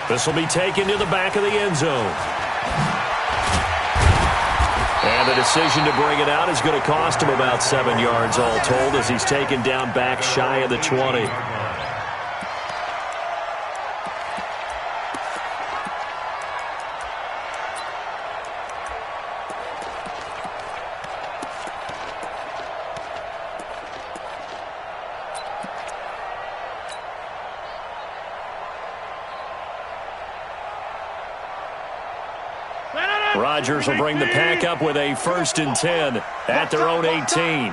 This will be taken to the back of the end zone. And the decision to bring it out is going to cost him about 7 yards all told as he's taken down back shy of the 20. Rodgers will bring the pack up with a 1st and 10 at their own 18.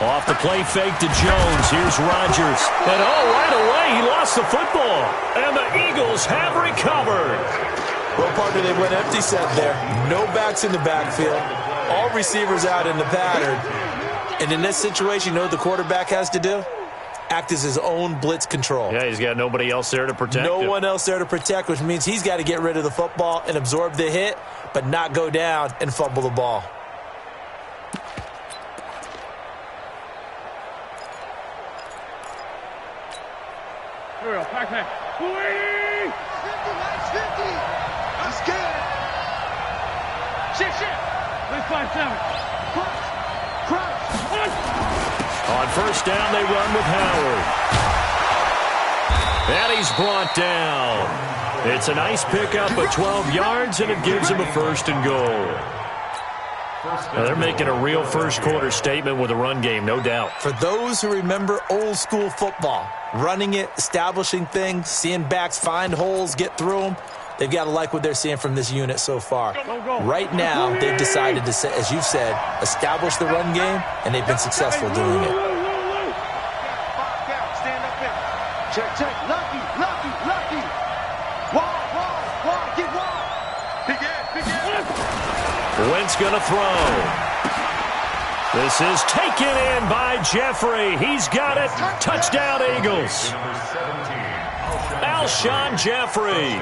Off the play fake to Jones. Here's Rodgers. And right away, he lost the football. And the Eagles have recovered. Well, partner, they went empty set there. No backs in the backfield. All receivers out in the pattern. And in this situation, you know what the quarterback has to do? Act as his own blitz control. Yeah, he's got nobody else there to protect him. No one else there to protect, which means he's got to get rid of the football and absorb the hit, but not go down and fumble the ball. Here we go, back. 50, nice 50. That's good. Shit. Let's 5-7. Crunch. On 1st down, they run with Howard. And he's brought down. It's a nice pickup of 12 yards, and it gives him a 1st and goal. Now they're making a real first-quarter statement with a run game, no doubt. For those who remember old-school football, running it, establishing things, seeing backs find holes, get through them, they've got to like what they're seeing from this unit so far. Right now, they've decided to, as you've said, establish the run game, and they've been successful doing it. Stand up there. Check. Lucky. Wide. Get wide. Big in. Wentz going to throw. This is taken in by Jeffrey. He's got it. Touchdown, Eagles. Alshon Jeffrey,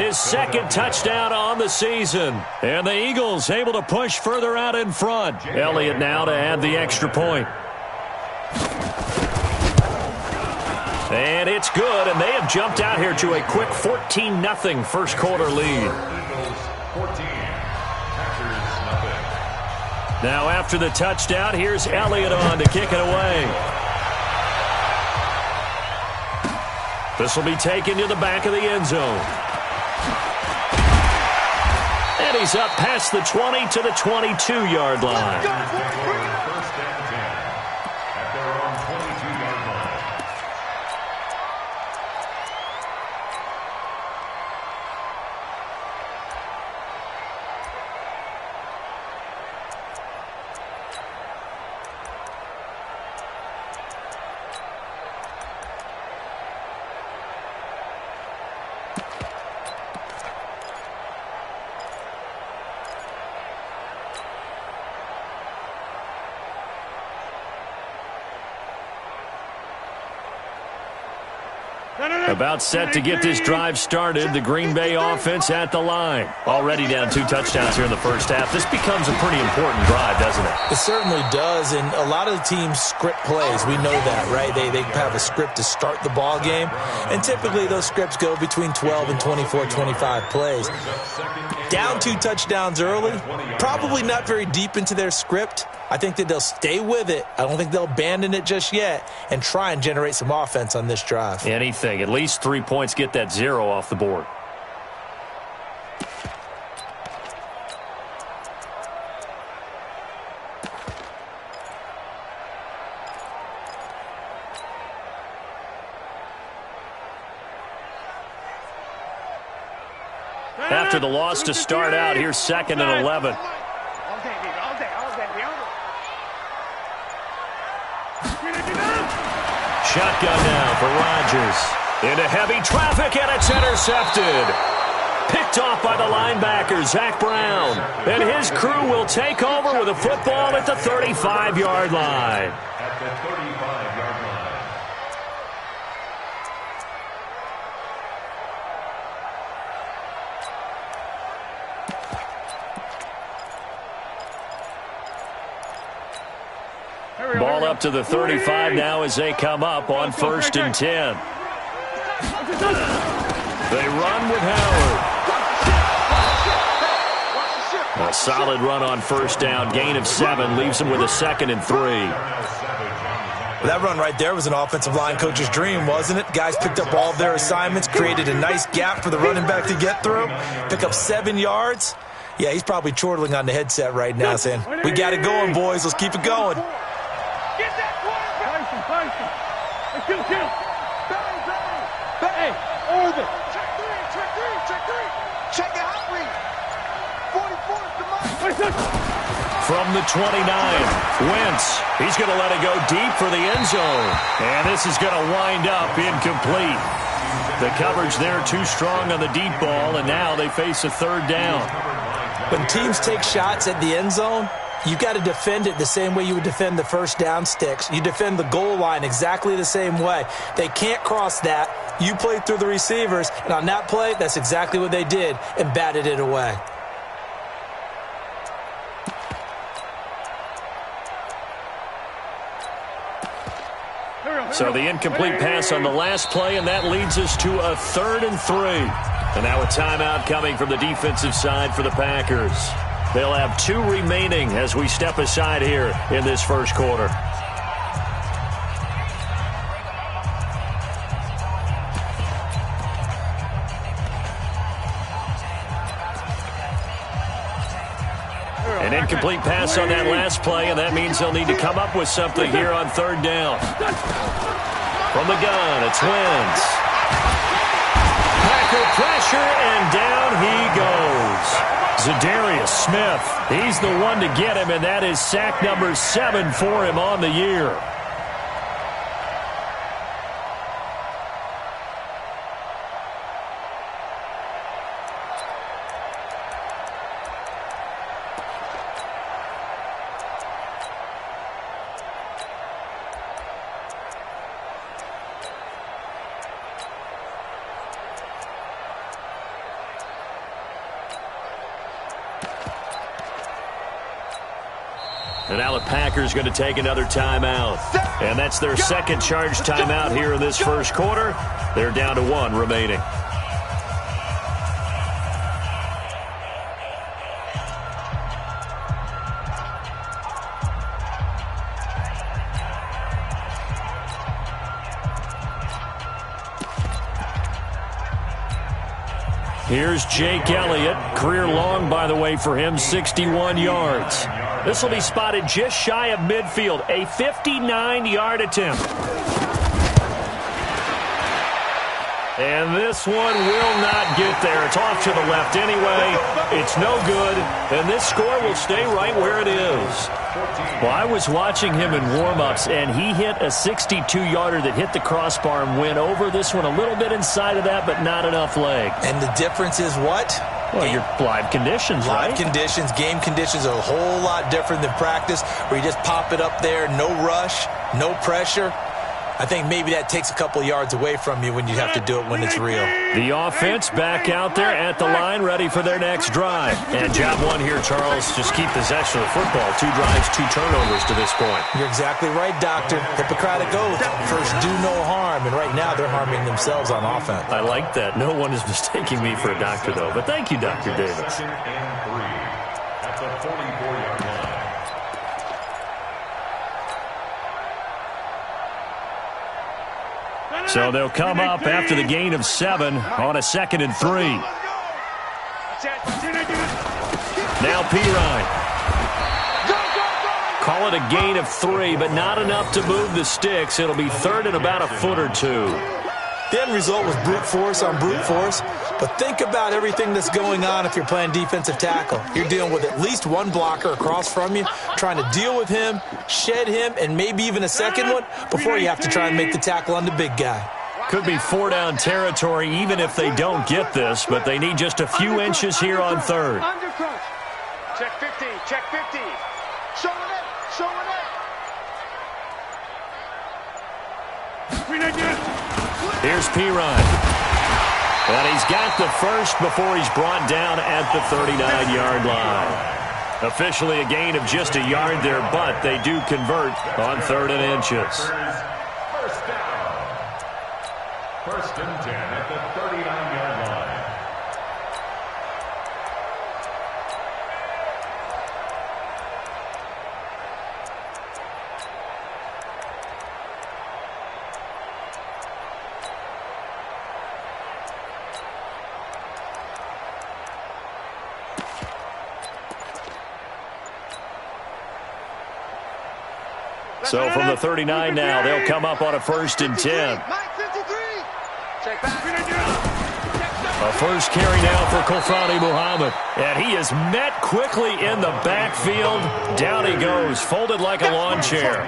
his 2nd touchdown on the season. And the Eagles able to push further out in front. Elliott now to add the extra point. And it's good, and they have jumped out here to a quick 14-0 first-quarter lead. Now after the touchdown, here's Elliott on to kick it away. This will be taken to the back of the end zone. And he's up past the 20 to the 22-yard line. About set to get this drive started. The Green Bay offense at the line. Already down 2 touchdowns here in the first half. This becomes a pretty important drive, doesn't it? It certainly does, and a lot of the teams script plays. We know that, right? They have a script to start the ball game, and typically those scripts go between 12 and 24, 25 plays. Down 2 touchdowns early, probably not very deep into their script. I think that they'll stay with it. I don't think they'll abandon it just yet and try and generate some offense on this drive. Anything. At least 3 points, get that 0 off the board. After the loss to start out, here's 2nd and 11. Shotgun now for Rodgers. Into heavy traffic, and it's intercepted. Picked off by the linebacker, Zach Brown. And his crew will take over with a football at the 35-yard line. At the 35-yard line. Ball up to the 35 now as they come up on 1st and 10. They run with Howard. A solid run on first down. Gain of 7 leaves him with a 2nd and 3. Well, that run right there was an offensive line coach's dream, wasn't it? Guys picked up all of their assignments, created a nice gap for the running back to get through, pick up 7 yards. Yeah, he's probably chortling on the headset right now saying, we got it going, boys. Let's keep it going. Get that quarterback! Kill. Bang! Over. Check 3. Check the hot read. 44 is the mark. From the 29, Wentz. He's going to let it go deep for the end zone. And this is going to wind up incomplete. The coverage there too strong on the deep ball, and now they face a 3rd down. When teams take shots at the end zone, you've got to defend it the same way you would defend the first down sticks. You defend the goal line exactly the same way. They can't cross that. You play through the receivers, and on that play, that's exactly what they did and batted it away. So the incomplete pass on the last play, and that leads us to a 3rd and 3. And now a timeout coming from the defensive side for the Packers. They'll have 2 remaining as we step aside here in this first quarter. An incomplete pass on that last play, and that means they'll need to come up with something here on 3rd down. From the gun, it's Wentz. Packer pressure, and down he goes. Zadarius Smith, he's the one to get him, and that is sack number 7 for him on the year. And now the Packers going to take another timeout. And that's their 2nd charge timeout here in this first quarter. They're down to 1 remaining. Here's Jake Elliott. Career long, by the way, for him, 61 yards. This will be spotted just shy of midfield. A 59-yard attempt. And this one will not get there. It's off to the left anyway. It's no good. And this score will stay right where it is. Well, I was watching him in warm-ups, and he hit a 62-yarder that hit the crossbar and went over. This one a little bit inside of that, but not enough leg. And the difference is what? Well, your live conditions, right? Live conditions, game conditions are a whole lot different than practice, where you just pop it up there, no rush, no pressure. I think maybe that takes a couple yards away from you when you have to do it when it's real. The offense back out there at the line, ready for their next drive. And job 1 here, Charles, just keep possession of the football. 2 drives, 2 turnovers to this point. You're exactly right, Doctor. Hippocratic oath. First, do no harm. And right now, they're harming themselves on offense. I like that. No one is mistaking me for a doctor, though. But thank you, Dr. Davis. 2nd and 3 at the 44-yard line. So they'll come up after the gain of 7 on a 2nd and 3. Now Pirine. Call it a gain of 3, but not enough to move the sticks. It'll be 3rd and about a foot or 2. The end result was brute force on brute force. But think about everything that's going on if you're playing defensive tackle. You're dealing with at least 1 blocker across from you, trying to deal with him, shed him, and maybe even a second one before you have to try and make the tackle on the big guy. Could be 4-down territory even if they don't get this, but they need just a few inches here on 3rd. Check 50, check 50. Showing it, showing it. Here's Pirine. And he's got the first before he's brought down at the 39-yard line. Officially a gain of just a yard there, but they do convert on 3rd and inches. First down. 1st and 10 at the 39-yard line. So from the 39 now, they'll come up on a 1st and 10. Check back. A first carry now for Kofrani Muhammad. And he is met quickly in the backfield. Down he goes, folded like a lawn chair.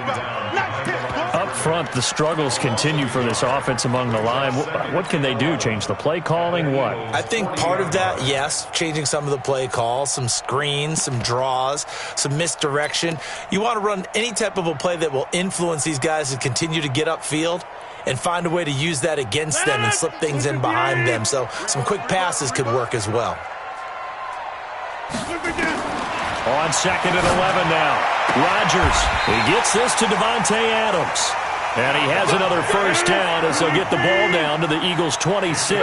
Up front, the struggles continue for this offense among the line. What can they do? Change the play calling? What? I think part of that, yes, changing some of the play calls, some screens, some draws, some misdirection. You want to run any type of a play that will influence these guys to continue to get upfield and find a way to use that against them and slip things in behind them. So some quick passes could work as well. On 2nd and 11 now. Rodgers, he gets this to Devontae Adams. And he has another first down as they'll get the ball down to the Eagles' 26.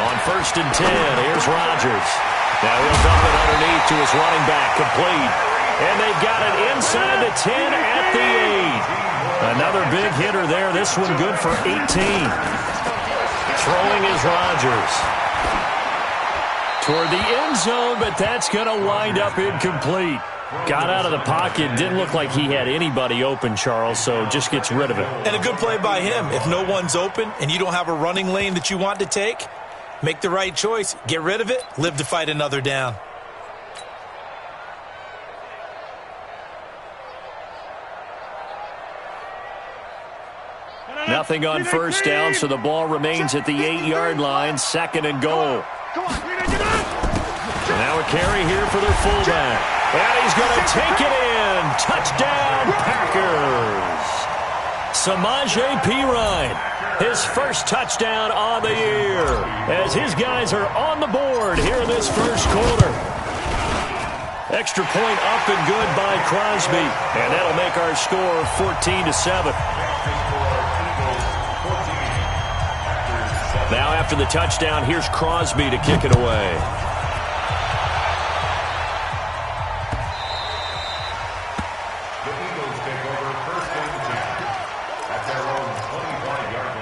On 1st and 10, here's Rodgers. Now he'll dump it underneath to his running back, complete. And they've got it inside the 10 at the 8. Another big hitter there. This one good for 18. Throwing is Rodgers. Toward the end zone, but that's going to wind up incomplete. Got out of the pocket. Didn't look like he had anybody open, Charles, so just gets rid of it. And a good play by him. If no one's open and you don't have a running lane that you want to take, make the right choice. Get rid of it. Live to fight another down. Nothing on first down, so the ball remains at the 8-yard line, 2nd and goal. So now a carry here for their fullback. And he's going to take it in. Touchdown, Packers. Samaje Perine, his first touchdown on the year, as his guys are on the board here in this first quarter. Extra point up and good by Crosby, and that'll make our score 14-7. Now after the touchdown, here's Crosby to kick it away. The Eagles take over 1st and 10 at their own 25-yard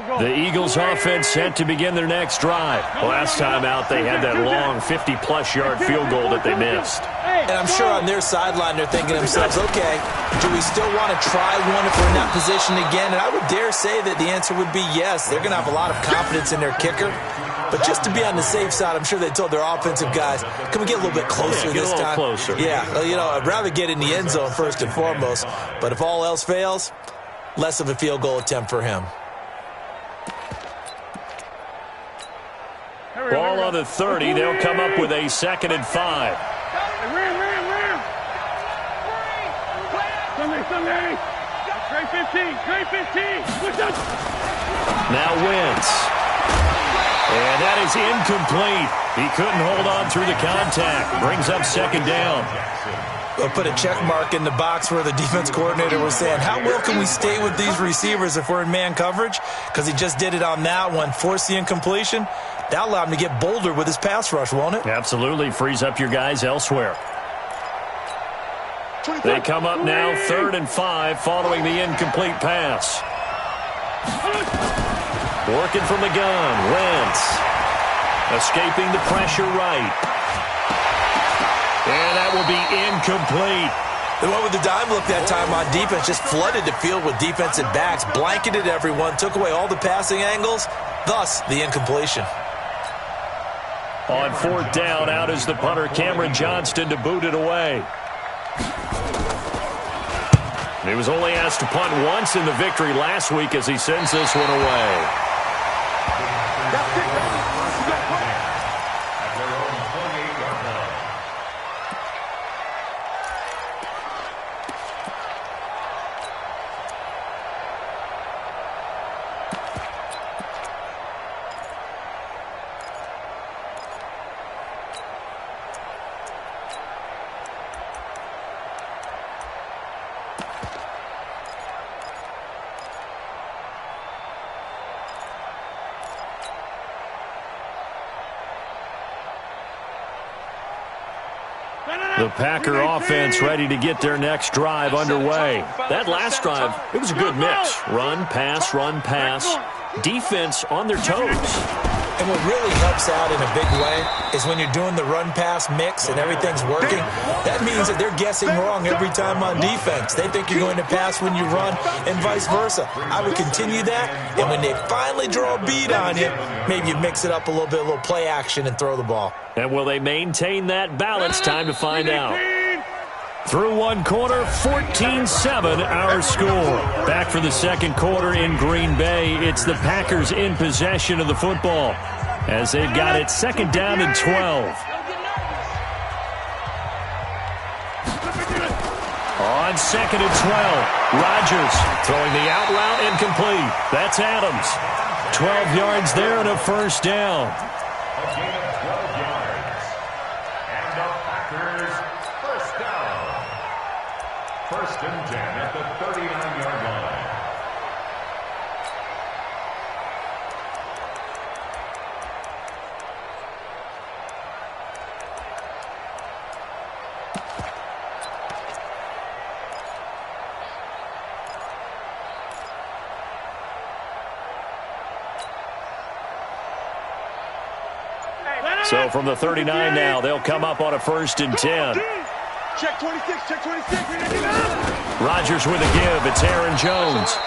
line. The Eagles offense set to begin their next drive. Last time out, they had that long 50-plus yard field goal that they missed. And I'm sure on their sideline they're thinking to themselves, okay, do we still want to try one if we're in that position again? And I would dare say that the answer would be yes. They're going to have a lot of confidence in their kicker. But just to be on the safe side, I'm sure they told their offensive guys, can we get a little bit closer this time? Closer. Yeah, you know, I'd rather get in the end zone first and foremost. But if all else fails, less of a field goal attempt for him. Ball on the 30. They'll come up with a 2nd and 5. Sunday. Trey 15. Now Wentz. And that is incomplete. He couldn't hold on through the contact. Brings up 2nd down. We'll put a check mark in the box where the defense coordinator was saying, how well can we stay with these receivers if we're in man coverage? Because he just did it on that one, forced the incompletion. That'll allow him to get bolder with his pass rush, won't it? Absolutely. Frees up your guys elsewhere. They come up now 3rd and 5 following the incomplete pass. Working from the gun, Wentz. Escaping the pressure right. And that will be incomplete. The one with the dime look that time on defense just flooded the field with defensive backs, blanketed everyone, took away all the passing angles, thus the incompletion. On 4th down, out is the punter, Cameron Johnston, to boot it away. He was only asked to punt once in the victory last week as he sends this one away. The Packer offense ready to get their next drive underway. That last drive, it was a good mix. Run, pass, defense on their toes. And what really helps out in a big way is when you're doing the run-pass mix and everything's working, that means that they're guessing wrong every time on defense. They think you're going to pass when you run and vice versa. I would continue that, and when they finally draw a beat on you, maybe you mix it up a little bit, a little play action, and throw the ball. And will they maintain that balance? Time to find out. Through one quarter, 14-7 our score. Back for the second quarter in Green Bay. It's the Packers in possession of the football as they've got it second down and 12. On second and 12, Rodgers throwing the out route incomplete. That's Adams. 12 yards there and a first down. A gain of 12 yards. And the Packers first down. First and 10 at the 39-yard line. So from the 39 now, they'll come up on a first and 10. Check 26, check 26. Rodgers with a give. It's Aaron Jones.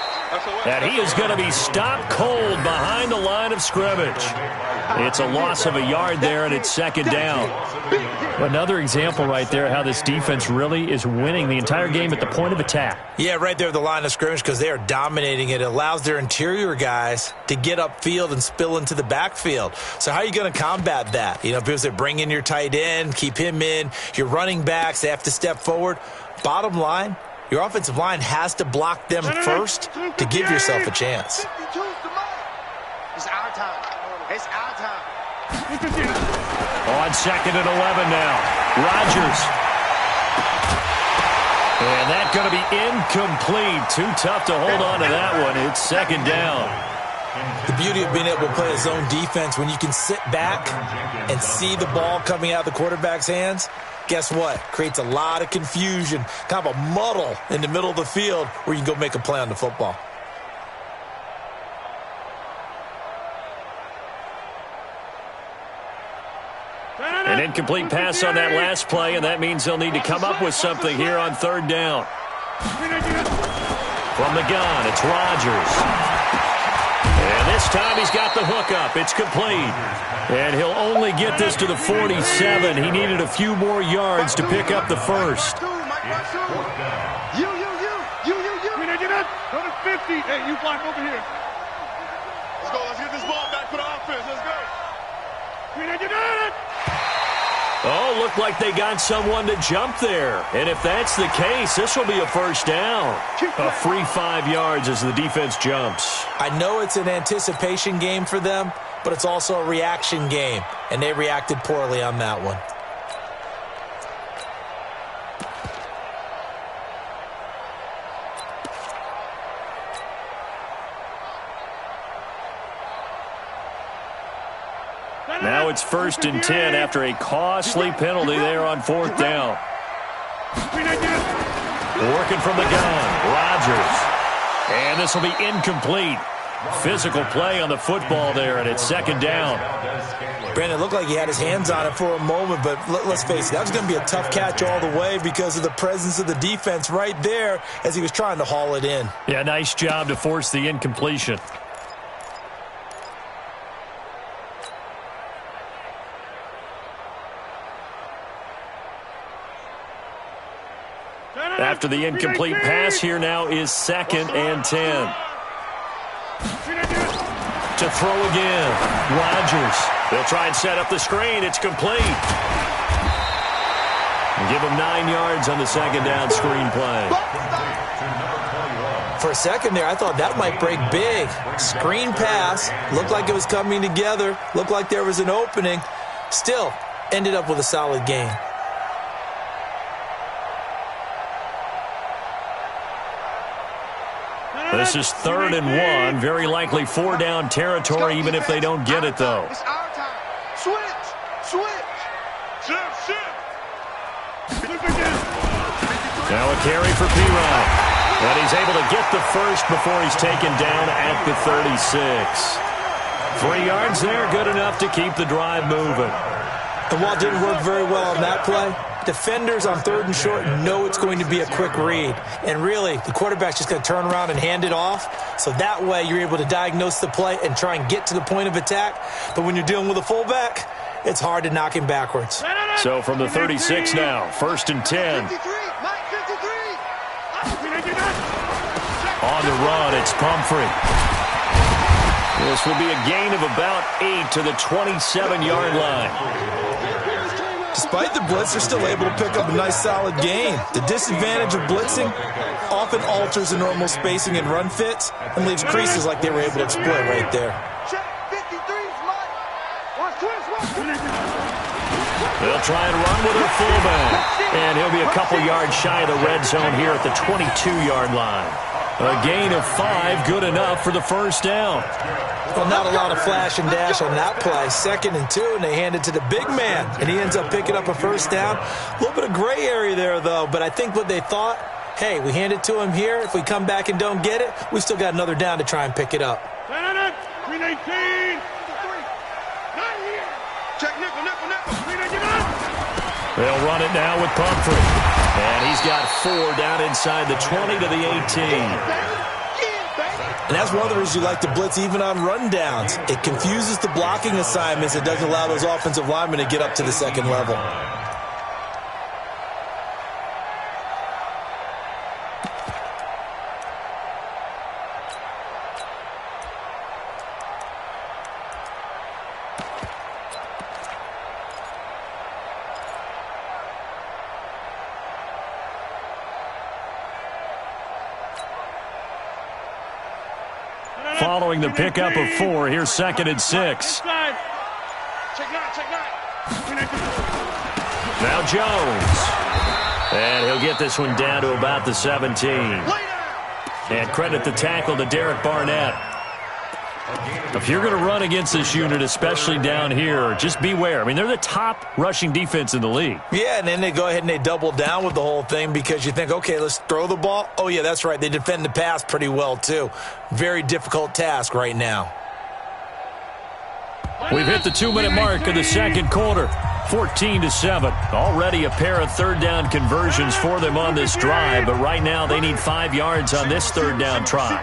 And he is going to be stopped cold behind the line of scrimmage. It's a loss of a yard there, and it's second down. Another example right there how this defense really is winning the entire game at the point of attack. Yeah, right there at the line of scrimmage because they are dominating it. It allows their interior guys to get upfield and spill into the backfield. So how are you going to combat that? You know, because they bring in your tight end, keep him in. Your running backs, they have to step forward. Bottom line, your offensive line has to block them first to give yourself a chance. It's our time. It's our time. On second and 11 now. Rodgers. And that's going to be incomplete. Too tough to hold on to that one. It's second down. The beauty of being able to play a zone defense, when you can sit back and see the ball coming out of the quarterback's hands, guess what? Creates a lot of confusion, kind of a muddle in the middle of the field where you can go make a play on the football. An incomplete pass on that last play, and that means they'll need to come up with something here on third down. From the gun, it's Rodgers. And this time he's got the hookup. It's complete. And he'll only get this to the 47. He needed a few more yards to pick up the first. You. Go to 50. Hey, you block over here. Let's go. Let's get this ball back for the offense. Let's go. Oh, looked like they got someone to jump there. And if that's the case, this will be a first down. A free 5 yards as the defense jumps. I know it's an anticipation game for them, but it's also a reaction game, and they reacted poorly on that one. Now it's first and 10 after a costly penalty there on fourth down. Working from the gun, Rodgers. And this will be incomplete. Physical play on the football there, and it's second down. Brandon, it looked like he had his hands on it for a moment, but let's face it, that was going to be a tough catch all the way because of the presence of the defense right there as he was trying to haul it in. Yeah, nice job to force the incompletion. After the incomplete pass, here now is second and 10. To throw again, Rodgers. They'll try and set up the screen. It's complete. And give him 9 yards on the second down screen play. For a second there, I thought that might break big. Screen pass. Looked like it was coming together. Looked like there was an opening. Still, ended up with a solid game. This is third and 1. Very likely 4-down territory, even if they don't get it, though. It's our time. Switch. Now a carry for P-Ryan. And he's able to get the first before he's taken down at the 36. 3 yards there, good enough to keep the drive moving. And while it didn't work very well on that play, defenders on 3rd and short know it's going to be a quick read. And really, the quarterback's just going to turn around and hand it off. So that way, you're able to diagnose the play and try and get to the point of attack. But when you're dealing with a fullback, it's hard to knock him backwards. So from the 36 now, 1st and 10. 53, Mike 53. On the run, it's Pumphrey. This will be a gain of about 8 to the 27-yard line. Despite the blitz, they're still able to pick up a nice, solid gain. The disadvantage of blitzing often alters the normal spacing and run fits and leaves creases like they were able to exploit right there. Check 53's Mike. They'll try and run with their fullback. And he'll be a couple yards shy of the red zone here at the 22-yard line. A gain of 5, good enough for the first down. Well, not a lot of flash and dash on that play. 2nd and 2, and they hand it to the big man. And he ends up picking up a first down. A little bit of gray area there, though. But I think what they thought, hey, we hand it to him here. If we come back and don't get it, we still got another down to try and pick it up. 319. Check nickel. They'll run it now with Pumphrey. And he's got 4 down inside the 20 to the 18. And that's one of the reasons you like to blitz even on rundowns. It confuses the blocking assignments. It doesn't allow those offensive linemen to get up to the 2nd level. Following the pickup of 4, here's 2nd and 6. Now Jones. And he'll get this one down to about the 17. And credit the tackle to Derek Barnett. If you're going to run against this unit, especially down here, just beware. I mean, they're the top rushing defense in the league. Yeah, and then they go ahead and they double down with the whole thing because you think, okay, let's throw the ball. Oh, yeah, that's right. They defend the pass pretty well, too. Very difficult task right now. We've hit the 2-minute mark of the 2nd quarter. 14-7. Already a pair of 3rd down conversions for them on this drive, but right now they need 5 yards on this 3rd down try.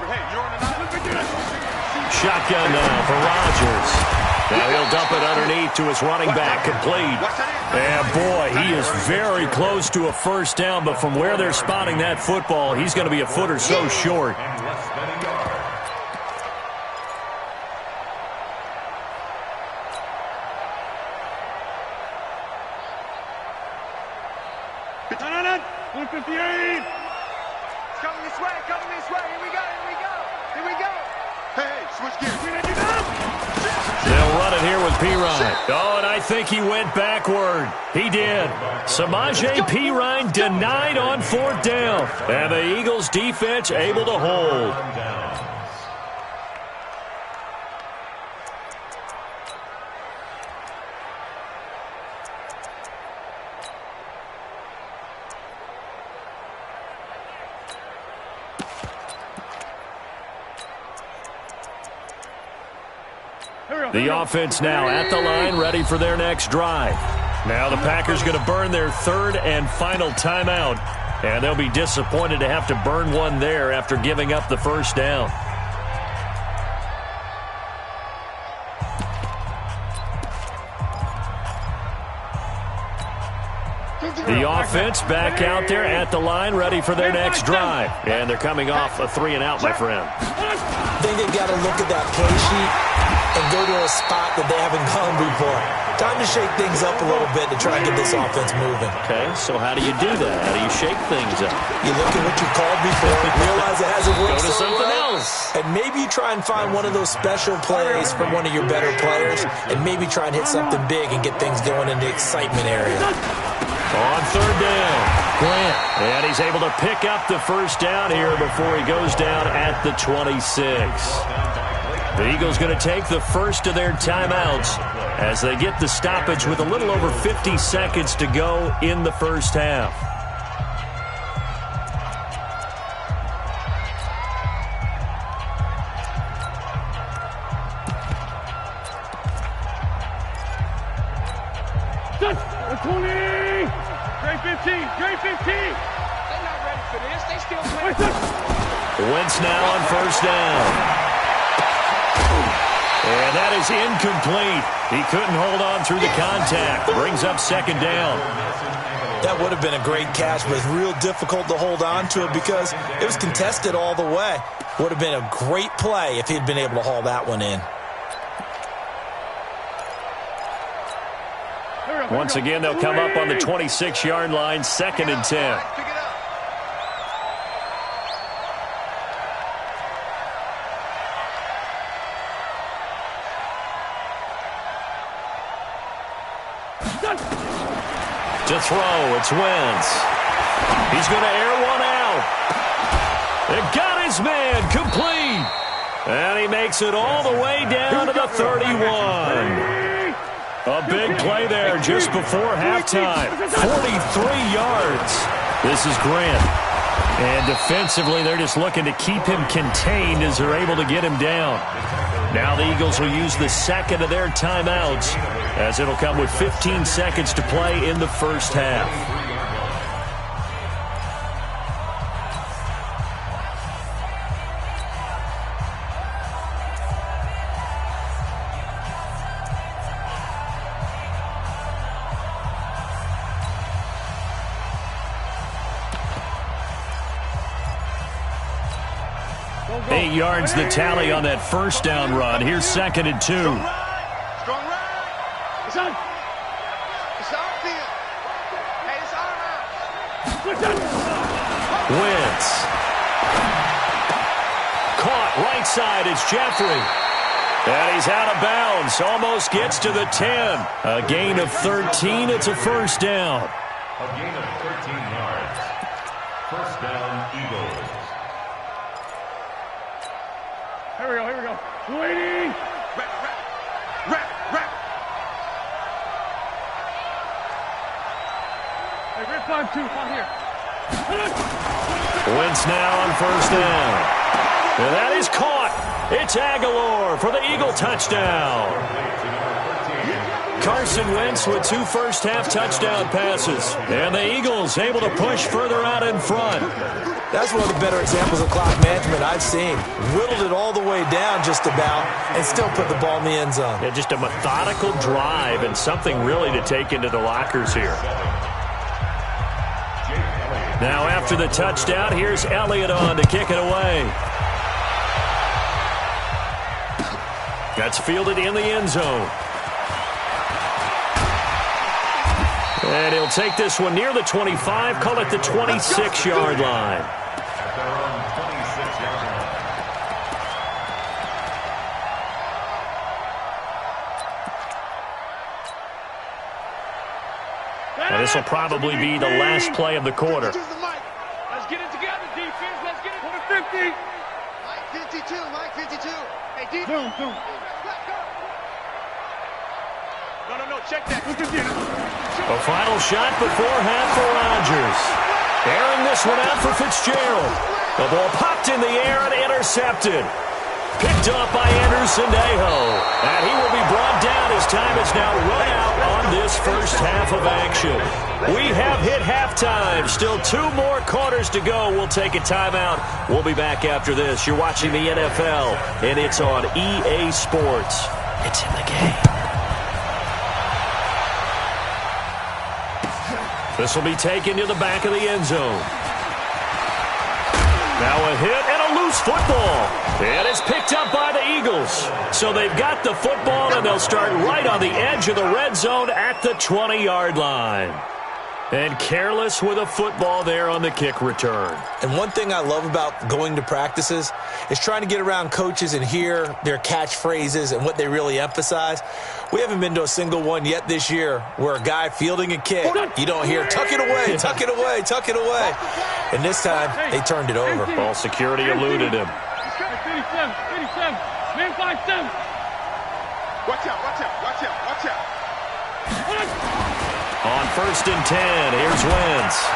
Shotgun now for Rodgers. Now he'll dump it underneath to his running back, complete. And boy, he is very close to a first down, but from where they're spotting that football, he's going to be a foot or so short. Coming this way. Here we go. Hey, switch gears. They'll run it here with Pirine. Oh, and I think he went backward. He did. Samaje Pirine denied on 4th down. And the Eagles defense able to hold. The offense now at the line, ready for their next drive. Now the Packers going to burn their 3rd and final timeout. And they'll be disappointed to have to burn one there after giving up the first down. The offense back out there at the line, ready for their next drive. And they're coming off a 3-and-out, my friend. I think they've got to look at that play sheet and go to a spot that they haven't gone before. Time to shake things up a little bit to try and get this offense moving. Okay, so how do you do that? How do you shake things up? You look at what you called before, realize it hasn't worked Go to so something well, else. and maybe you try and find one of those special plays from one of your better players, and maybe try and hit something big and get things going in the excitement area. On 3rd down, Grant. And he's able to pick up the first down here before he goes down at the 26. The Eagles going to take the first of their timeouts as they get the stoppage with a little over 50 seconds to go in the first half. Straight 15. Straight 15. They're not ready for this. They still playing. Wentz now on first down. And that is incomplete. He couldn't hold on through the contact. Brings up second down. That would have been a great catch, but it's real difficult to hold on to it because it was contested all the way. Would have been a great play if he'd been able to haul that one in. Once again, they'll come up on the 26-yard line, 2nd and 10. To throw, it's Wentz. He's going to air one out. It got his man complete. And he makes it all the way down to the 31. A big play there just before halftime. 43 yards. This is Grant. And defensively, they're just looking to keep him contained as they're able to get him down. Now the Eagles will use the second of their timeouts as it'll come with 15 seconds to play in the first half. Eight yards the tally on that first down run. Here's 2nd and 2. Strong right. It's on. It's on field. Hey, it's on now. Wentz. Caught right side. It's Jeffrey. And he's out of bounds. Almost gets to the 10. A gain of 13. It's a first down. A gain of 13 yards. First down, Eagles. Here we go, here we go. 280. Rap. Hey, rip 5-2, on here. Wentz now on first down. And that is caught. It's Aguilar for the Eagle touchdown. Carson Wentz with 2 first-half touchdown passes. And the Eagles able to push further out in front. That's one of the better examples of clock management I've seen. Whittled it all the way down just about and still put the ball in the end zone. Yeah, just a methodical drive and something really to take into the lockers here. Now after the touchdown, here's Elliott on to kick it away. That's fielded in the end zone. And he'll take this one near the 25, call it the 26-yard line. At their own 26-yard line. Now this will probably be the last play of the quarter. Let's get it together, defense. Let's get it to the 50. Mike 52. Hey, defense. Zoom. No, check that. A final shot before half for Rodgers. Airing this one out for Fitzgerald. The ball popped in the air and intercepted. Picked up by Anderson-Dejo. And he will be brought down as time is now run out on this first half of action. We have hit halftime. Still 2 more quarters to go. We'll take a timeout. We'll be back after this. You're watching the NFL, and it's on EA Sports. It's in the game. This will be taken to the back of the end zone. Now a hit and a loose football. And it's picked up by the Eagles. So they've got the football, and they'll start right on the edge of the red zone at the 20-yard line. And careless with a football there on the kick return. And one thing I love about going to practices is trying to get around coaches and hear their catchphrases and what they really emphasize. We haven't been to a single one yet this year where a guy fielding a kick, you don't hear, tuck it away, tuck it away, tuck it away. And this time, they turned it over. Ball security eluded him. 87, man 5-7. Watch out. On first and 10, here's Wentz.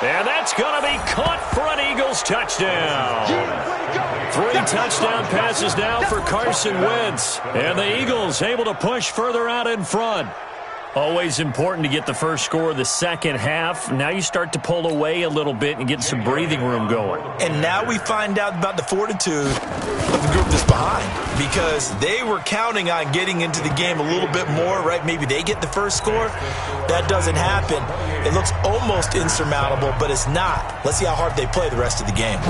And that's going to be caught for an Eagles touchdown. 3 touchdown passes now for Carson Wentz. And the Eagles able to push further out in front. Always important to get the first score of the second half. Now you start to pull away a little bit and get some breathing room going. And now we find out about the fortitude of the group that's behind, because they were counting on getting into the game a little bit more, right? Maybe they get the first score. That doesn't happen. It looks almost insurmountable, but it's not. Let's see how hard they play the rest of the game.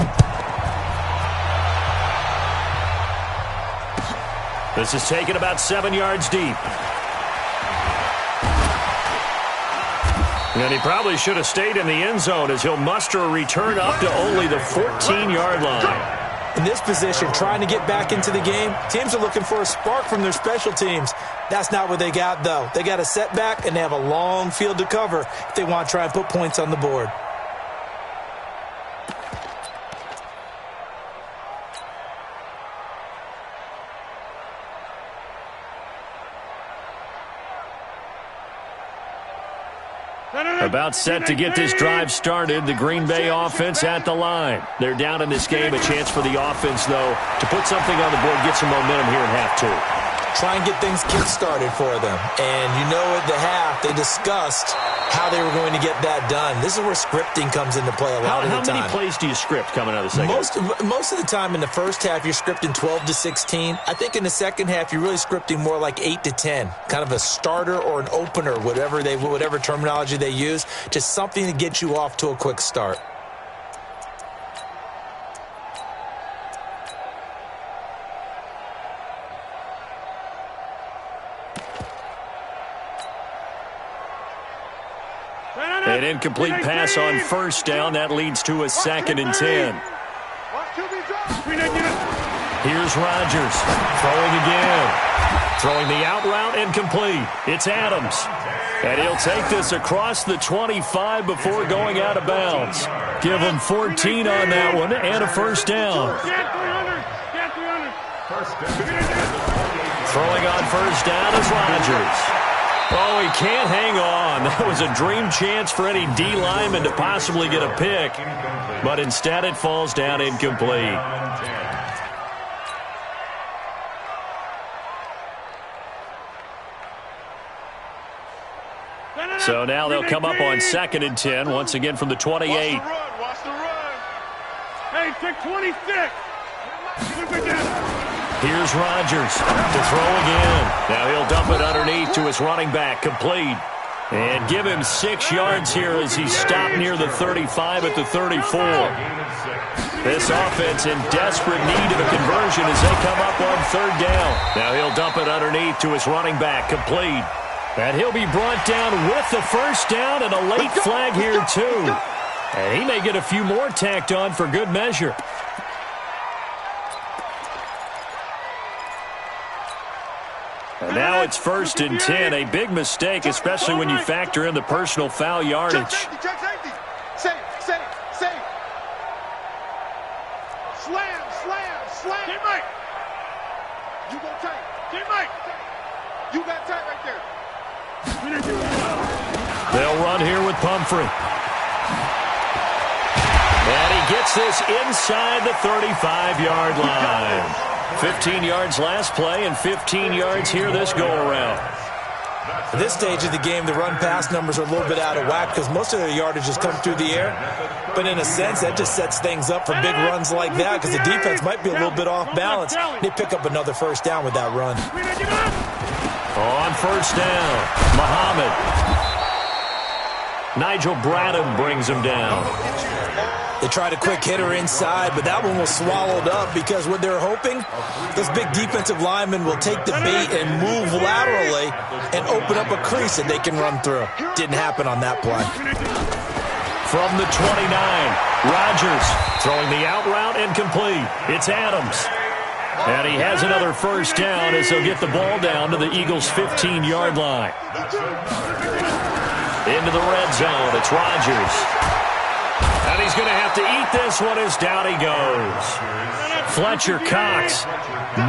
This is taken about 7 yards deep. And he probably should have stayed in the end zone as he'll muster a return up to only the 14-yard line. In this position, trying to get back into the game, teams are looking for a spark from their special teams. That's not what they got, though. They got a setback, and they have a long field to cover if they want to try and put points on the board. About set to get this drive started, the Green Bay offense at the line. They're down in this game. A chance for the offense, though, to put something on the board, get some momentum here in half two. Try and get things kick-started for them. And you know at the half, they discussed how they were going to get that done. This is where scripting comes into play a lot of the time. How many plays do you script coming out of the second? Most of the time in the first half, you're scripting 12 to 16. I think in the second half, you're really scripting more like 8 to 10. Kind of a starter or an opener, whatever terminology they use. Just something to get you off to a quick start. An incomplete pass on first down. That leads to a 2nd and 10. Here's Rodgers throwing again. Throwing the out route incomplete. It's Adams. And he'll take this across the 25 before going out of bounds. Give him 14 on that one and a first down. Throwing on first down is Rodgers. Oh, he can't hang on. That was a dream chance for any D lineman to possibly get a pick. But instead it falls down incomplete. So now they'll come up on 2nd and 10, once again from the 28. Watch the run. Hey, take 26. Here's Rodgers to throw again. Now he'll dump it underneath to his running back, complete. And give him 6 yards here as he's stopped near the 35 at the 34. This offense in desperate need of a conversion as they come up on 3rd down. Now he'll dump it underneath to his running back, complete. And he'll be brought down with the first down and a late flag here too. And he may get a few more tacked on for good measure. And now it's 1st and 10. A big mistake, especially when you factor in the personal foul yardage. Check safety. Safe. Slam. Teammate. You go tight. Teammate. You got tight right there. They'll run here with Pumphrey. And he gets this inside the 35-yard line. 15 yards last play and 15 yards here this go-around. At this stage of the game, the run-pass numbers are a little bit out of whack because most of their yardage has come through the air. But in a sense, that just sets things up for big runs like that because the defense might be a little bit off balance. They pick up another first down with that run. On first down, Muhammad. Nigel Bradham brings him down. They tried a quick hitter inside, but that one was swallowed up because what they're hoping, this big defensive lineman will take the bait and move laterally and open up a crease that they can run through. Didn't happen on that play. From the 29, Rodgers throwing the out route incomplete. It's Adams. And he has another first down as he'll get the ball down to the Eagles' 15-yard line. Into the red zone, it's Rodgers. And he's going to have to eat this one as down he goes. Fletcher Cox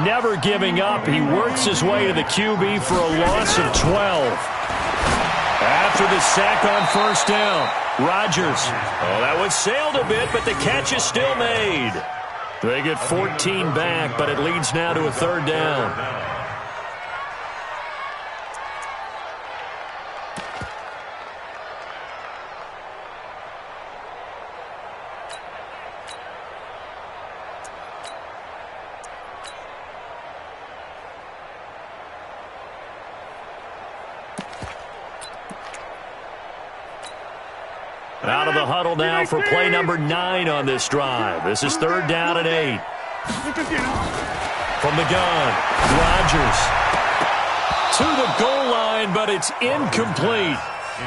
never giving up. He works his way to the QB for a loss of 12. After the sack on first down, Rodgers. Oh, that one sailed a bit, but the catch is still made. They get 14 back, but it leads now to a 3rd down. Out of the huddle now for play number 9 on this drive. This is 3rd down and 8. From the gun, Rodgers to the goal line, but it's incomplete.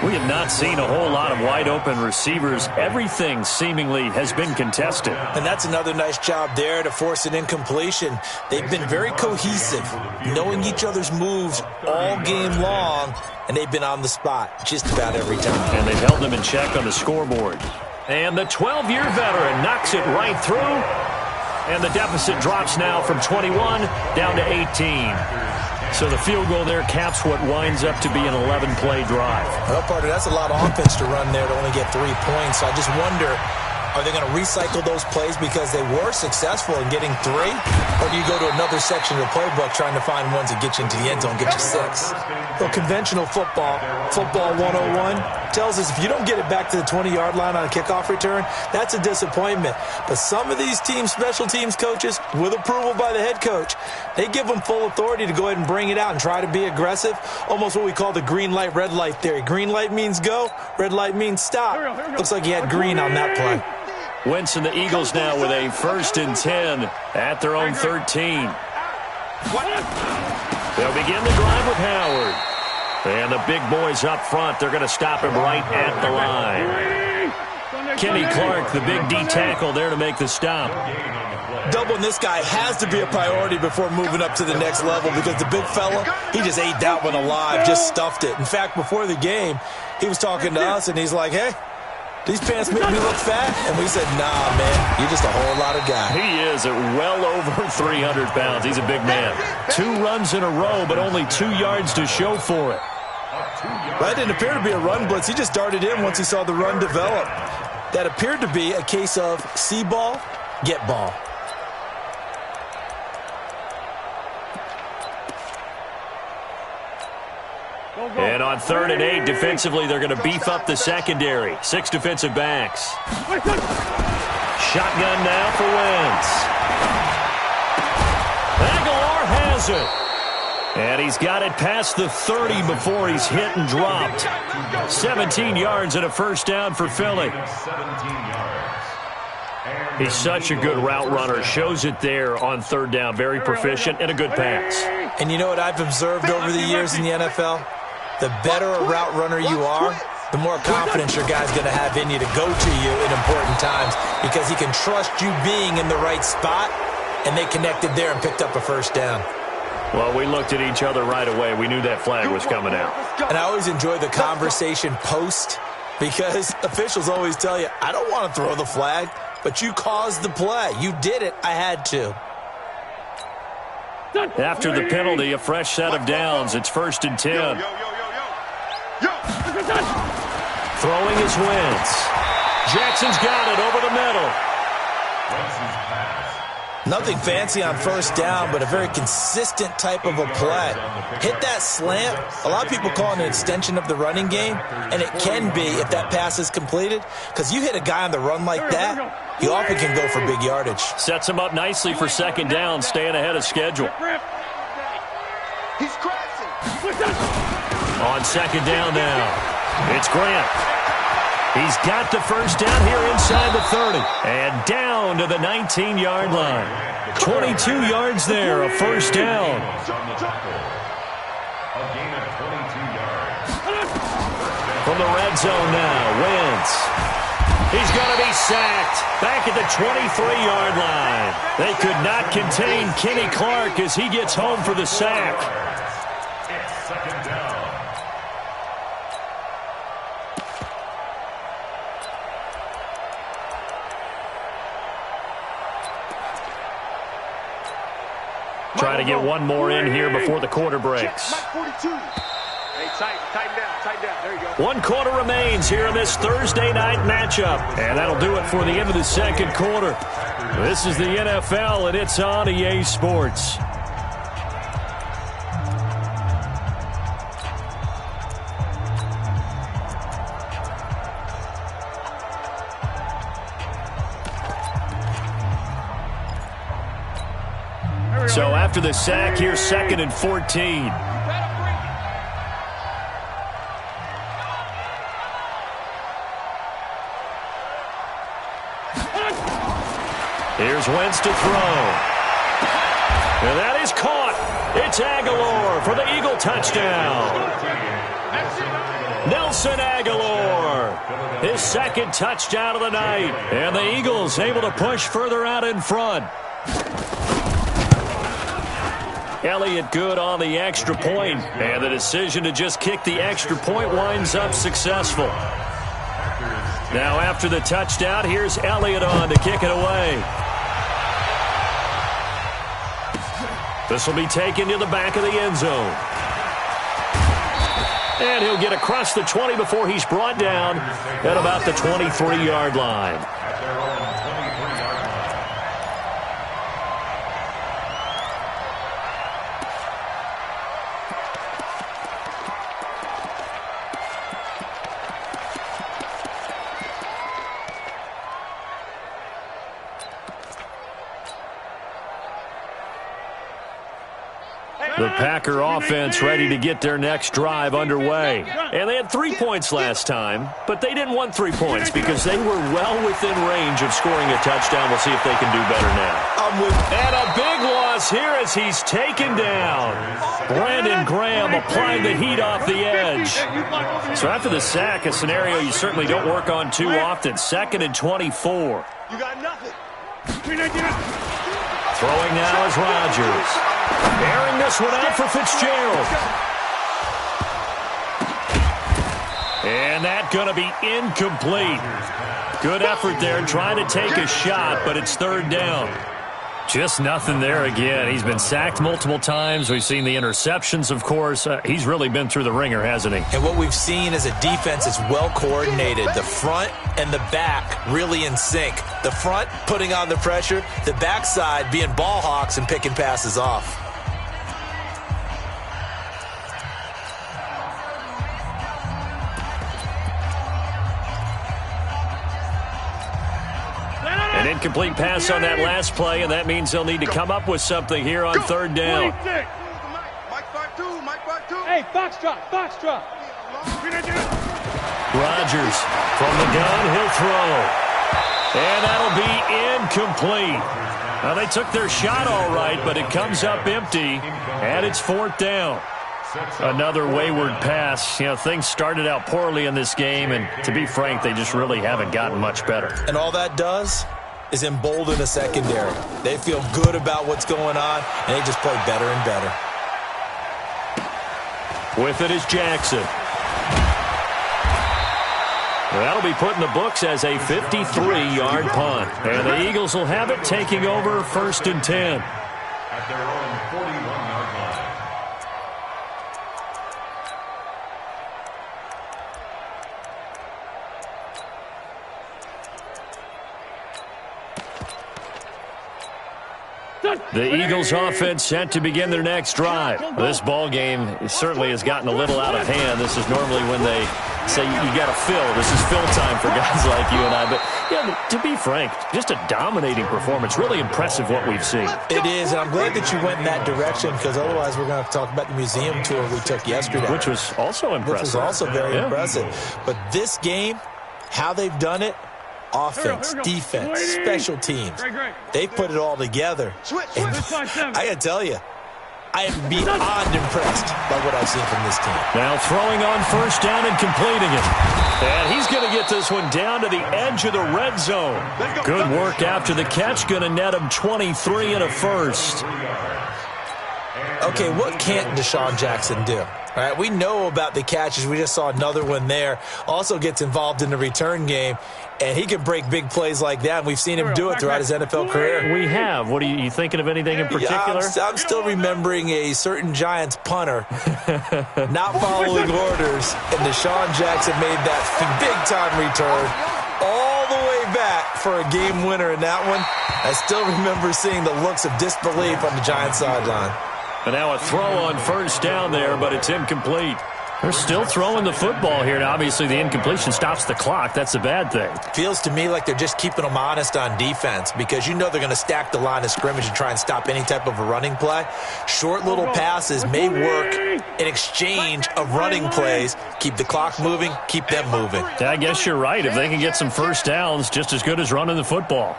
We have not seen a whole lot of wide-open receivers. Everything seemingly has been contested. And that's another nice job there to force an incompletion. They've been very cohesive, knowing each other's moves all game long, and they've been on the spot just about every time. And they've held them in check on the scoreboard. And the 12-year veteran knocks it right through. And the deficit drops now from 21 down to 18. So the field goal there caps what winds up to be an 11-play drive. Well, partner, that's a lot of offense to run there to only get 3 points. So I just wonder, are they going to recycle those plays because they were successful in getting 3? Or do you go to another section of the playbook trying to find ones that get you into the end zone, get you 6? Well, conventional football 101, tells us if you don't get it back to the 20-yard line on a kickoff return, that's a disappointment. But some of these team special teams coaches, with approval by the head coach, they give them full authority to go ahead and bring it out and try to be aggressive, almost what we call the green light, red light theory. Green light means go, red light means stop. Looks like he had green on that play. Wentz and the Eagles now with a 1st and 10 at their own 13. They'll begin the drive with Howard. And the big boys up front, they're going to stop him right at the line. Kenny Clark, the big D tackle there to make the stop. Doubling this guy has to be a priority before moving up to the next level because the big fella, he just ate that one alive, just stuffed it. In fact, before the game, he was talking to us, and he's like, hey, these pants make me look fat? And we said, nah, man, you're just a whole lot of guy. He is at well over 300 pounds. He's a big man. 2 runs in a row, but only 2 yards to show for it. That didn't appear to be a run blitz. He just darted in once he saw the run develop. That appeared to be a case of see ball, get ball. And on 3rd and 8, defensively, they're going to beef up the secondary. 6 defensive backs. Shotgun now for Wentz. Aguilar has it. And he's got it past the 30 before he's hit and dropped. 17 yards and a 1st down for Philly. He's such a good route runner. Shows it there on 3rd down. Very proficient and a good pass. And you know what I've observed over the years in the NFL? The better a route runner you are, the more confidence your guy's going to have in you to go to you in important times because he can trust you being in the right spot, and they connected there and picked up a 1st down. Well, we looked at each other right away. We knew that flag was coming out. And I always enjoy the conversation post because officials always tell you, I don't want to throw the flag, but you caused the play. You did it. I had to. After the penalty, a fresh set of downs. It's 1st and 10. Throwing is Wentz. Jackson's got it over the middle. Nothing fancy on 1st down, but a very consistent type of a play. Hit that slant. A lot of people call it an extension of the running game, and it can be if that pass is completed, because you hit a guy on the run like that, you often can go for big yardage. Sets him up nicely for 2nd down, staying ahead of schedule. He's crashing. On 2nd down now, it's Grant. He's got the 1st down here inside the 30. And down to the 19-yard line. 22 yards there, a 1st down. From the red zone now, Wentz. He's going to be sacked back at the 23-yard line. They could not contain Kenny Clark as he gets home for the sack. It's 2nd down. Trying to get one more in here before the quarter breaks. Hey, tighten down. There you go. 1 quarter remains here in this Thursday night matchup. And that'll do it for the end of the 2nd quarter. This is the NFL, and it's on EA Sports. So after the sack, here's 2nd and 14. Here's Wentz to throw. And that is caught. It's Aguilar for the Eagle touchdown. Nelson Aguilar, his second touchdown of the night. And the Eagles able to push further out in front. Elliott good on the extra point, and the decision to just kick the extra point winds up successful. Now after the touchdown, here's Elliott on to kick it away. This will be taken to the back of the end zone. And he'll get across the 20 before he's brought down at about the 23-yard line. The Packer offense ready to get their next drive underway. And they had 3 points last time, but they didn't want 3 points because they were well within range of scoring a touchdown. We'll see if they can do better now. And a big loss here as he's taken down. Brandon Graham applying the heat off the edge. So after the sack, a scenario you certainly don't work on too often. 2nd and 24. You got nothing. Throwing now is Rodgers. Airing this one out for Fitzgerald. And that's going to be incomplete. Good effort there trying to take a shot, but it's 3rd down. Just nothing there again. He's been sacked multiple times. We've seen the interceptions, of course. He's really been through the ringer, hasn't he? And what we've seen is a defense is well coordinated. The front and the back really in sync. The front putting on the pressure. The backside being ball hawks and picking passes off. An incomplete pass on that last play, and that means they'll need to come up with something here on 3rd down. Hey, foxtrot. Rodgers from the gun, he'll throw. And that'll be incomplete. Now, they took their shot all right, but it comes up empty, and it's 4th down. Another wayward pass. You know, things started out poorly in this game, and to be frank, they just really haven't gotten much better. And all that does is embolden the secondary. They feel good about what's going on, and they just play better and better. With it is Jackson. That'll be put in the books as a 53-yard punt. And the Eagles will have it, taking over 1st and 10. At their own 41-yard line. The Eagles offense set to begin their next drive. This ball game certainly has gotten a little out of hand. This is normally when they say you got to fill. This is fill time for guys like you and I. But yeah, to be frank, just a dominating performance. Really impressive what we've seen. It is, and I'm glad that you went in that direction because otherwise we're going to have to talk about the museum tour we took yesterday. Which was also impressive. Which was also very impressive. But this game, how they've done it, offense, defense, special teams. They put it all together. And I got to tell you, I am beyond impressed by what I've seen from this team. Now throwing on 1st down and completing it. And he's going to get this one down to the edge of the red zone. Good work after the catch. Going to net him 23 and a 1st. Okay, what can't Deshaun Jackson do? All right, we know about the catches. We just saw another one there. Also gets involved in the return game, and he can break big plays like that. And we've seen him do it throughout his NFL career. We have. What are you thinking of anything in particular? Yeah, I'm still remembering a certain Giants punter not following orders, and Deshaun Jackson made that big-time return all the way back for a game winner in that one. I still remember seeing the looks of disbelief on the Giants sideline. And now a throw on 1st down there, but it's incomplete. They're still throwing the football here, and obviously the incompletion stops the clock. That's a bad thing. Feels to me like they're just keeping them honest on defense because you know they're going to stack the line of scrimmage and try and stop any type of a running play. Short little passes may work in exchange of running plays. Keep the clock moving, keep them moving. Yeah, I guess you're right. If they can get some first downs, just as good as running the football.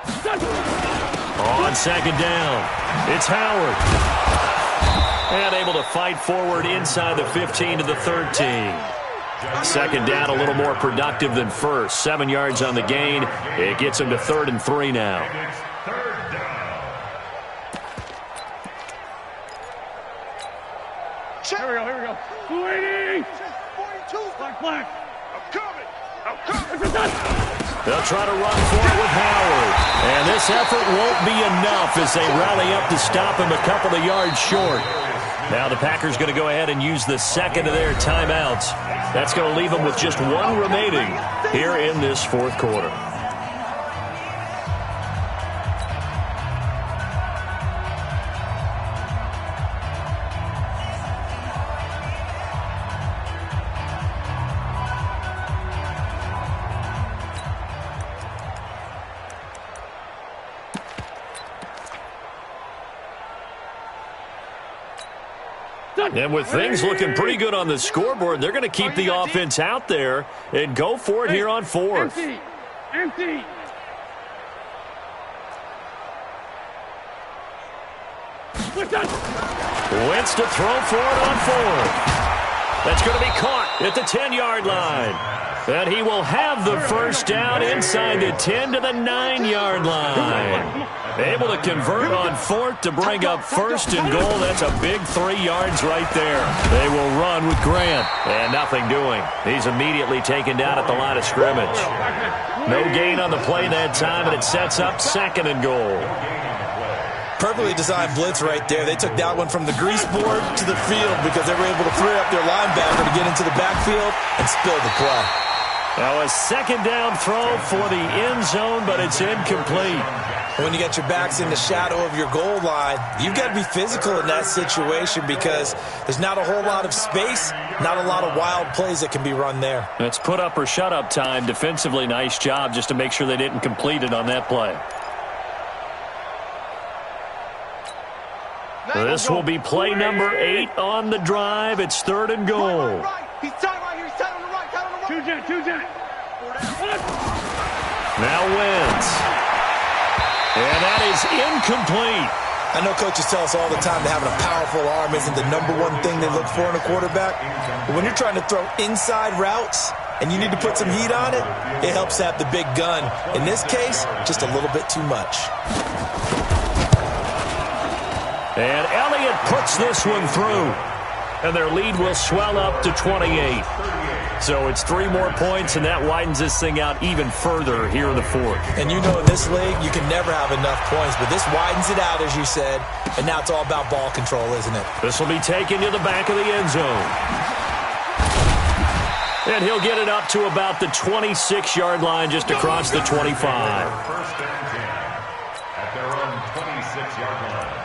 On second down, it's Howard. And able to fight forward inside the 15 to the 13. Second down, a little more productive than first. 7 yards on the gain. It gets him to 3rd and 3 now. Here we go. 280. 42. Black. I'm coming. They'll try to run for it with Howard. And this effort won't be enough as they rally up to stop him a couple of yards short. Now the Packers going to go ahead and use the second of their timeouts. That's going to leave them with just one remaining here in this fourth quarter. And with things looking pretty good on the scoreboard, they're going to keep the offense out there and go for it here on fourth. Empty. Wentz to throw for it on fourth. That's going to be caught at the 10-yard line. And he will have the first down inside the 10 to the 9-yard line. Able to convert on fourth to bring up first and goal. That's a big 3 yards right there. They will run with Grant. And nothing doing. He's immediately taken down at the line of scrimmage. No gain on the play that time, and it sets up 2nd and goal. Perfectly designed blitz right there. They took that one from the grease board to the field because they were able to free up their linebacker to get into the backfield and spill the play. Now a second down throw for the end zone, but it's incomplete. When you get your backs in the shadow of your goal line, you've got to be physical in that situation because there's not a whole lot of space, not a lot of wild plays that can be run there. It's put up or shut up time. Defensively, nice job just to make sure they didn't complete it on that play. This will be play number 8 on the drive. It's 3rd and goal. He's tight right here. He's tight on the right. Two jet. Now Wentz. And that is incomplete. I know coaches tell us all the time that having a powerful arm isn't the number one thing they look for in a quarterback. But when you're trying to throw inside routes and you need to put some heat on it, it helps to have the big gun. In this case, just a little bit too much. And Elliott puts this one through. And their lead will swell up to 28. So it's 3 more points, and that widens this thing out even further here in the fourth. And you know in this league, you can never have enough points, but this widens it out, as you said, and now it's all about ball control, isn't it? This will be taken to the back of the end zone. And he'll get it up to about the 26-yard line just across the 25. First and 10 at their own 26-yard line.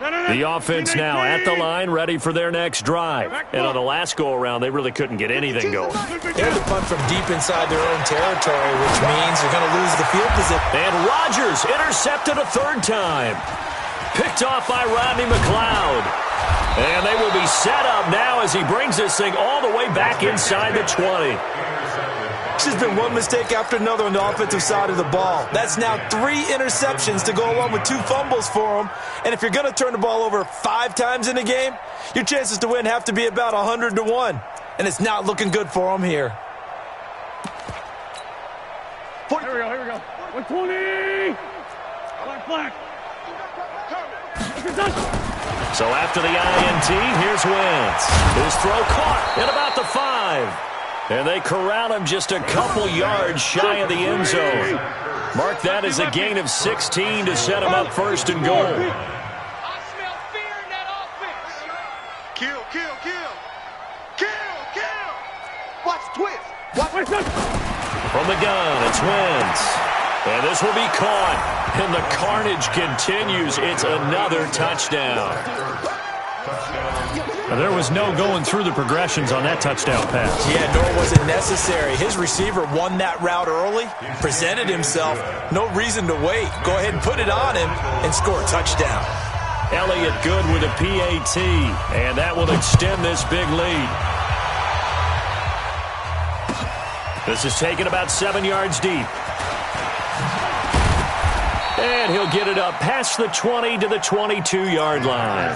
The offense now at the line, ready for their next drive. And on the last go-around, they really couldn't get anything going. There's a punt from deep inside their own territory, which means they're going to lose the field position. And Rodgers intercepted a 3rd time. Picked off by Rodney McLeod. And they will be set up now as he brings this thing all the way back inside the 20. There's been one mistake after another on the offensive side of the ball. That's now 3 interceptions to go along with 2 fumbles for them. And if you're going to turn the ball over 5 times in a game, your chances to win have to be about 100 to 1. And it's not looking good for them here. Here we go. 120. Black. So after the INT, here's Wentz. His throw caught at about the 5. And they corral him just a couple yards shy of the end zone. Mark that as a gain of 16 to set him up 1st and goal. I smell fear Watch twist. Watch twist. From the gun, it's Wentz. And this will be caught. And the carnage continues. It's another touchdown. There was no going through the progressions on that touchdown pass. Yeah, nor was it necessary. His receiver won that route early, presented himself. No reason to wait. Go ahead and put it on him and score a touchdown. Elliott good with a PAT. And that will extend this big lead. This is taken about 7 yards deep. And he'll get it up past the 20 to the 22-yard line.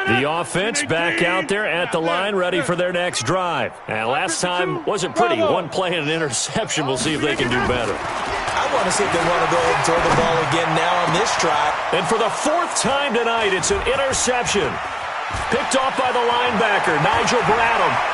The offense back out there at the line, ready for their next drive. And last time wasn't pretty. One play and an interception. We'll see if they can do better. I want to see if they want to go ahead and throw the ball again now on this drive. And for the 4th time tonight, it's an interception. Picked off by the linebacker, Nigel Bradham.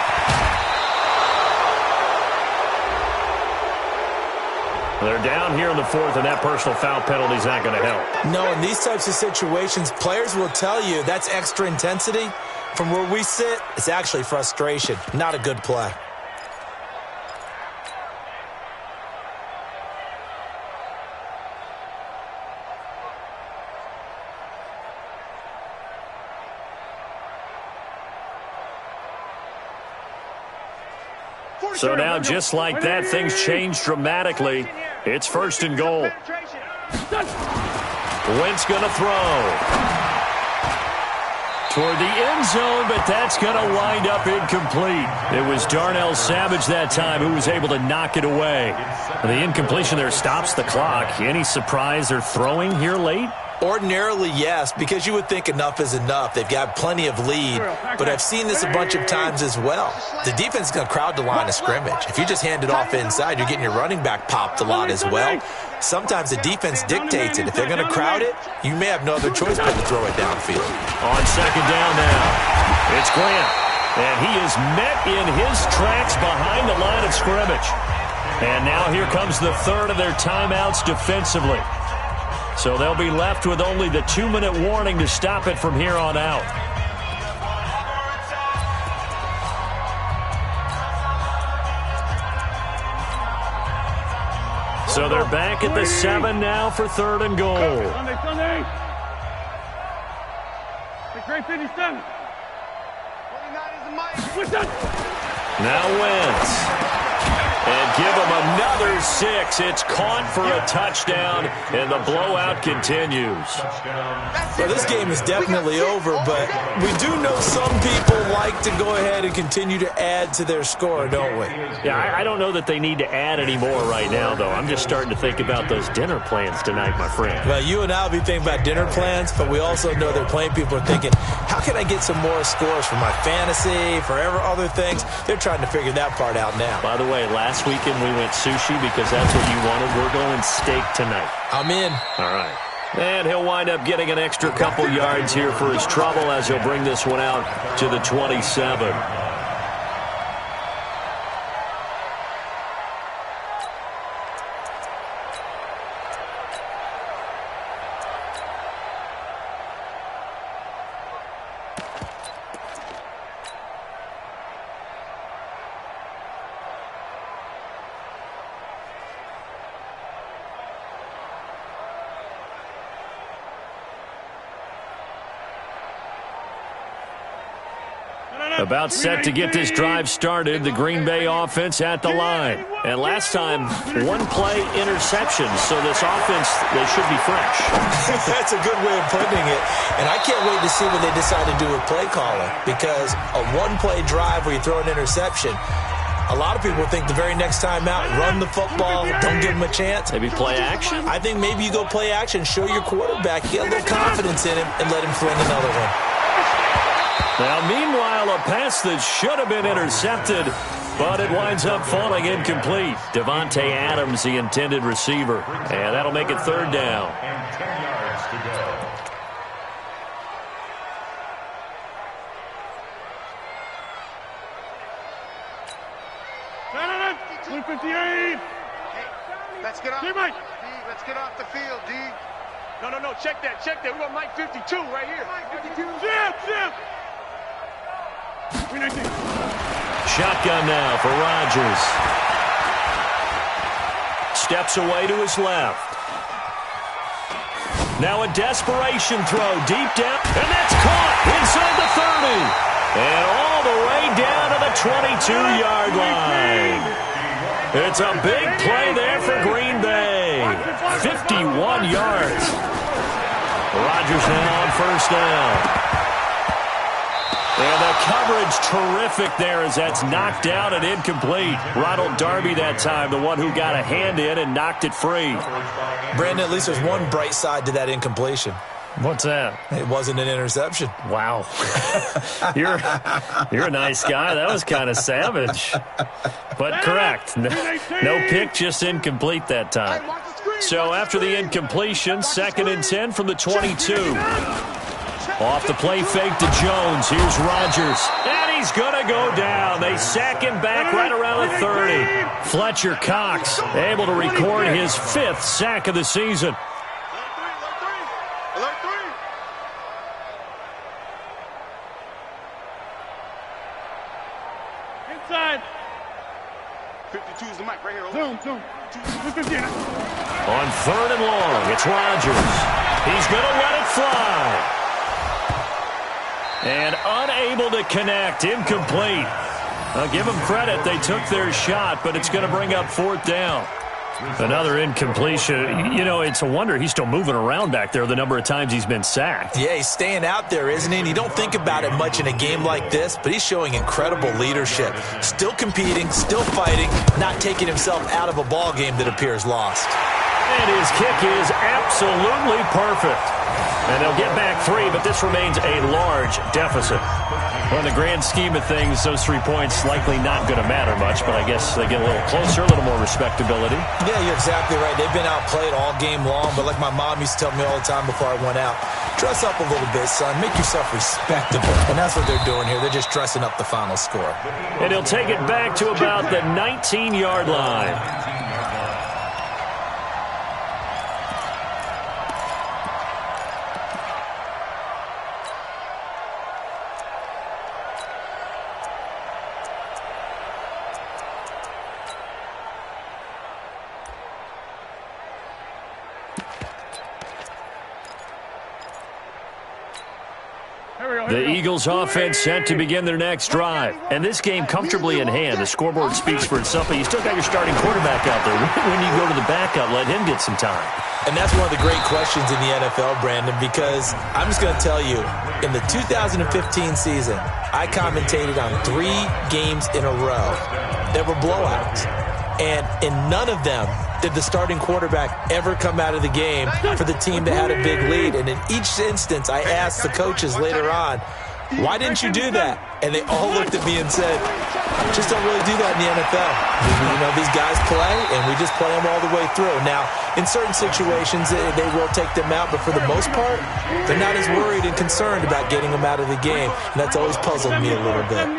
They're down here in the 4th, and that personal foul penalty is not going to help. No, in these types of situations, players will tell you that's extra intensity. From where we sit, it's actually frustration, not a good play. So now, just like that, things change dramatically. It's 1st and goal. Wentz going to throw. Toward the end zone, but that's going to wind up incomplete. It was Darnell Savage that time who was able to knock it away. The incompletion there stops the clock. Any surprise they're throwing here late? Ordinarily, yes, because you would think enough is enough. They've got plenty of lead, but I've seen this a bunch of times as well. The defense is going to crowd the line of scrimmage. If you just hand it off inside, you're getting your running back popped a lot as well. Sometimes the defense dictates it. If they're going to crowd it, you may have no other choice but to throw it downfield. On 2nd down now, it's Grant, and he is met in his tracks behind the line of scrimmage. And now here comes the 3rd of their timeouts defensively. So they'll be left with only the 2-minute warning to stop it from here on out. So they're back at the 7 now for 3rd and goal. Sunday. The great 57. 29 is the mic. Now Wentz. And give them another 6. It's caught for a touchdown, and the blowout continues. Well, this game is definitely over, but we do know some people like to go ahead and continue to add to their score, don't we? Yeah, I don't know that they need to add any more right now, though. I'm just starting to think about those dinner plans tonight, my friend. Well, you and I will be thinking about dinner plans, but we also know that plenty of people are thinking, how can I get some more scores for my fantasy, for other things? They're trying to figure that part out now. By the way, last weekend we went sushi because that's what you wanted. We're going steak tonight. I'm in. All right. And he'll wind up getting an extra couple yards here for his trouble as he'll bring this one out to the 27. About set to get this drive started, the Green Bay offense at the line. And last time, 1-play interception, so this offense, they should be fresh. That's a good way of putting it. And I can't wait to see what they decide to do with play calling, because a 1-play drive where you throw an interception, a lot of people think the very next time out, run the football, don't give them a chance. Maybe play action? I think maybe you go play action, show your quarterback, get a little confidence in him, and let him fling another one. Now, meanwhile, a pass that should have been intercepted, but it winds up falling incomplete. Devontae Adams, the intended receiver. And that'll make it 3rd down. And 10 yards to go. 258. Let's get off. Let's get off the field, D. No. Check that. We got Mike 52 right here. Mike 52. Jim. 319. Shotgun now for Rodgers. Steps away to his left. Now a desperation throw deep down, and that's caught inside the 30. And all the way down to the 22-yard line. It's a big play there for Green Bay. 51 yards. Rodgers now on first down. And the coverage terrific there as that's knocked down and incomplete. Ronald Darby that time, the one who got a hand in and knocked it free. Brandon, at least there's one bright side to that incompletion. What's that? It wasn't an interception. Wow. You're a nice guy. That was kind of savage. But correct. No pick, just incomplete that time. So after the incompletion, 2nd and 10 from the 22. Off the play fake to Jones. Here's Rodgers. And he's going to go down. They sack him back right around the 30. Fletcher Cox able to record his 5th sack of the season. Inside. 52 is the mic right here. Zoom. 215. On 3rd and long, it's Rodgers. He's going to let it fly. And unable to connect. Incomplete. I'll give them credit. They took their shot, but it's going to bring up 4th down. Another incompletion. You know, it's a wonder he's still moving around back there the number of times he's been sacked. Yeah, he's staying out there, isn't he? And you don't think about it much in a game like this, but he's showing incredible leadership. Still competing, still fighting, not taking himself out of a ball game that appears lost. And his kick is absolutely perfect. And they'll get back 3, but this remains a large deficit. Well, in the grand scheme of things, those 3 points likely not going to matter much, but I guess they get a little closer, a little more respectability. Yeah, you're exactly right. They've been outplayed all game long, but like my mom used to tell me all the time before I went out, dress up a little bit, son. Make yourself respectable. And that's what they're doing here. They're just dressing up the final score. And he'll take it back to about the 19-yard line. The Eagles offense set to begin their next drive. And this game comfortably in hand. The scoreboard speaks for itself, but you still got your starting quarterback out there. When you go to the backup, let him get some time. And that's one of the great questions in the NFL, Brandon, because I'm just going to tell you, in the 2015 season, I commentated on 3 games in a row that were blowouts. And in none of them did the starting quarterback ever come out of the game for the team that had a big lead. And in each instance, I asked the coaches later on, why didn't you do that? And they all looked at me and said, just don't really do that in the NFL. You know, these guys play, and we just play them all the way through. Now, in certain situations, they will take them out, but for the most part, they're not as worried and concerned about getting them out of the game. And that's always puzzled me a little bit.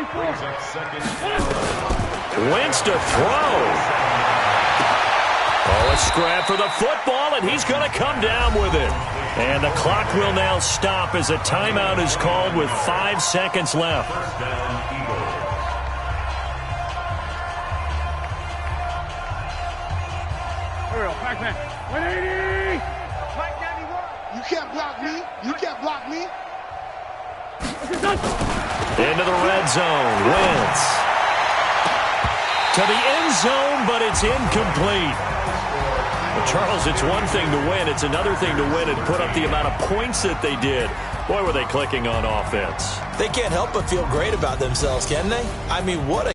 Wentz to throw. Oh, a scrap for the football, and he's going to come down with it. And the clock will now stop as a timeout is called with 5 seconds left. Pac-Man, 180. You can't block me. You can't block me. Into the red zone. Wentz. To the end zone, but it's incomplete. Well, Charles, it's one thing to win. It's another thing to win and put up the amount of points that they did. Boy, were they clicking on offense. They can't help but feel great about themselves, can they? I mean, what a